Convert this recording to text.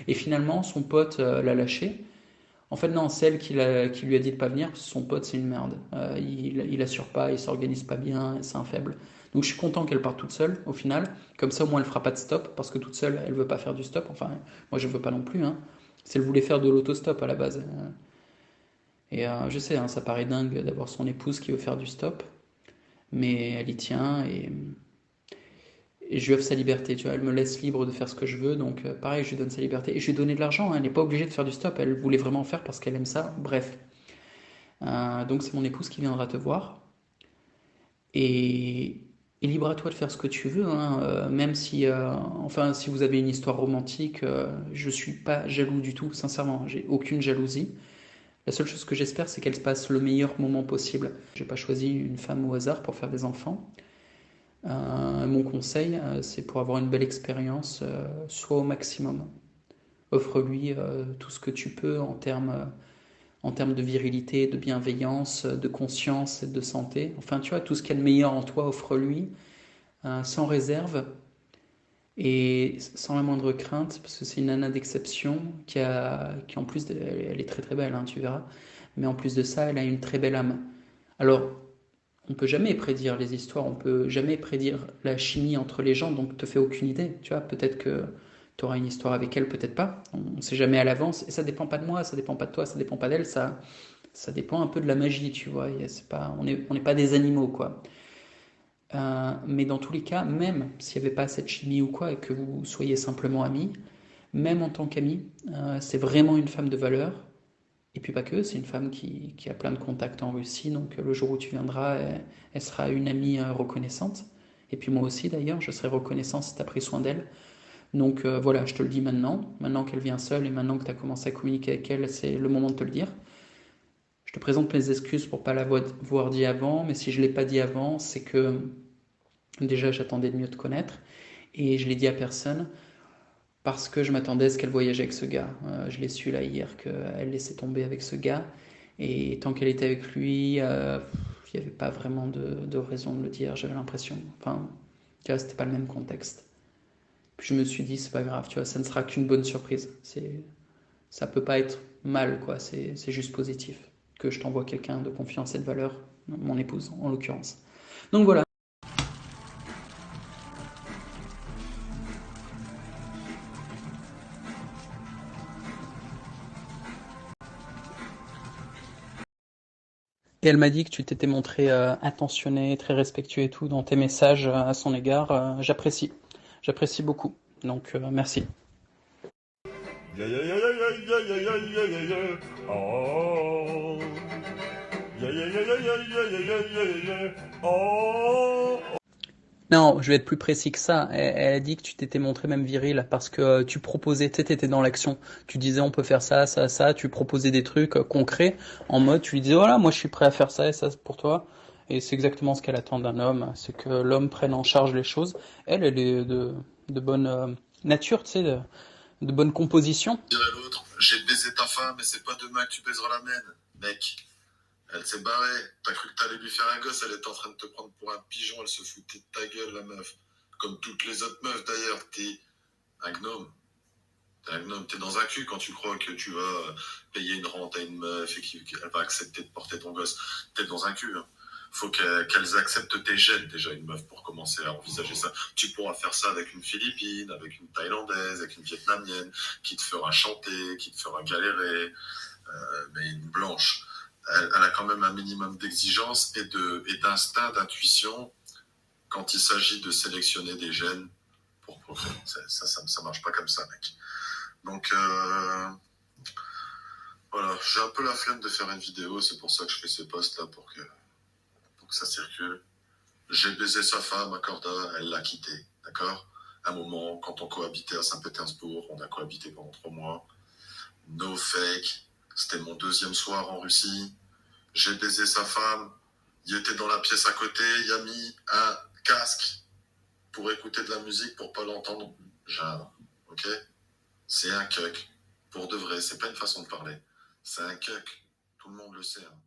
Et finalement, son pote l'a lâché. En fait, non, c'est elle qui lui a dit de pas venir, parce que son pote, c'est une merde. Il assure pas, il s'organise pas bien, c'est un faible. Donc je suis content qu'elle parte toute seule, au final. Comme ça, au moins, elle fera pas de stop, parce que toute seule, elle veut pas faire du stop. Enfin, moi, je veux pas non plus, hein. Si elle voulait faire de l'autostop à la base. Et je sais, hein, ça paraît dingue d'avoir son épouse qui veut faire du stop, mais elle y tient et je lui offre sa liberté, tu vois, elle me laisse libre de faire ce que je veux, donc pareil, je lui donne sa liberté. Et je lui ai donné de l'argent, hein, elle n'est pas obligée de faire du stop, elle voulait vraiment en faire parce qu'elle aime ça, bref. Donc c'est mon épouse qui viendra te voir. Et, et libre à toi de faire ce que tu veux, hein, même si, enfin, si vous avez une histoire romantique, je suis pas jaloux du tout, sincèrement, j'ai aucune jalousie. La seule chose que j'espère, c'est qu'elle se passe le meilleur moment possible. J'ai pas choisi une femme au hasard pour faire des enfants. Mon conseil, c'est pour avoir une belle expérience, soit au maximum. Offre-lui tout ce que tu peux en termes de virilité, de bienveillance, de conscience et de santé. Enfin, tu vois, tout ce qu'il y a de meilleur en toi, offre-lui, sans réserve et sans la moindre crainte, parce que c'est une nana d'exception qui en plus, elle est très très belle, hein, tu verras. Mais en plus de ça, elle a une très belle âme. Alors, on peut jamais prédire les histoires, on peut jamais prédire la chimie entre les gens, donc te fais aucune idée. Tu vois, peut-être que tu auras une histoire avec elle, peut-être pas. On ne sait jamais à l'avance. Et ça dépend pas de moi, ça dépend pas de toi, ça dépend pas d'elle, ça dépend un peu de la magie, tu vois. C'est pas, on n'est pas des animaux, quoi. Mais dans tous les cas, même s'il n'y avait pas cette chimie ou quoi, et que vous soyez simplement amis, même en tant qu'amis, c'est vraiment une femme de valeur. Et puis pas que, c'est une femme qui a plein de contacts en Russie, donc le jour où tu viendras, elle sera une amie reconnaissante. Et puis moi aussi d'ailleurs, je serai reconnaissant si tu as pris soin d'elle. Donc voilà, je te le dis maintenant, maintenant qu'elle vient seule et maintenant que tu as commencé à communiquer avec elle, c'est le moment de te le dire. Je te présente mes excuses pour pas l'avoir dit avant, mais si je ne l'ai pas dit avant, c'est que déjà j'attendais de mieux te connaître et je l'ai dit à personne parce que je m'attendais à ce qu'elle voyageait avec ce gars. Je l'ai su là hier qu'elle laissait tomber avec ce gars. Et tant qu'elle était avec lui, il n'y avait pas vraiment de raison de le dire, j'avais l'impression. Enfin, tu vois, c'était pas le même contexte. Puis je me suis dit, c'est pas grave, tu vois, ça ne sera qu'une bonne surprise. Ça peut pas être mal, quoi, c'est juste positif. Que je t'envoie quelqu'un de confiance et de valeur, mon épouse en l'occurrence. Donc voilà. Et elle m'a dit que tu t'étais montré attentionné, très respectueux et tout dans tes messages à son égard. J'apprécie. J'apprécie beaucoup. Donc merci. Yeah, yeah, yeah, yeah, yeah, yeah, yeah, yeah, yeah, yeah. Oh. Yeah, yeah, yeah, yeah, yeah, yeah, yeah, yeah, yeah, yeah. Oh. Non, je vais être plus précis que ça. Elle a dit que tu t'étais montré même viril parce que tu proposais, tu étais dans l'action. Tu disais on peut faire ça, ça, ça. Tu proposais des trucs concrets en mode tu lui disais voilà moi je suis prêt à faire ça et ça pour toi. Et c'est exactement ce qu'elle attend d'un homme, c'est que l'homme prenne en charge les choses. Elle est de bonne nature, tu sais, de bonne composition. Dirait l'autre, j'ai baisé ta femme, mais c'est pas demain que tu baiseras la mienne, mec. Elle s'est barrée. T'as cru que t'allais lui faire un gosse, elle était en train de te prendre pour un pigeon, elle se foutait de ta gueule, la meuf. Comme toutes les autres meufs d'ailleurs, t'es un gnome. T'es un gnome, t'es dans un cul quand tu crois que tu vas payer une rente à une meuf et qu'elle va accepter de porter ton gosse. T'es dans un cul. Hein. Faut qu'elles acceptent tes gènes déjà, une meuf, pour commencer à envisager ça. Tu pourras faire ça avec une Philippine, avec une Thaïlandaise, avec une Vietnamienne, qui te fera chanter, qui te fera galérer, mais une blanche. Elle a quand même un minimum d'exigence et d'instinct, d'intuition quand il s'agit de sélectionner des gènes pour procréer. Ça marche pas comme ça, mec. Donc, voilà, j'ai un peu la flemme de faire une vidéo, c'est pour ça que je fais ces posts là pour que ça circule. J'ai baisé sa femme à Corda, elle l'a quitté, d'accord. Un moment, quand on cohabitait à Saint-Pétersbourg, on a cohabité pendant 3 mois. No fake, c'était mon deuxième soir en Russie. J'ai baisé sa femme, il était dans la pièce à côté, il a mis un casque pour écouter de la musique pour pas l'entendre. Genre, ok. C'est un cuck. Pour de vrai, c'est pas une façon de parler. C'est un cuck. Tout le monde le sait. Hein.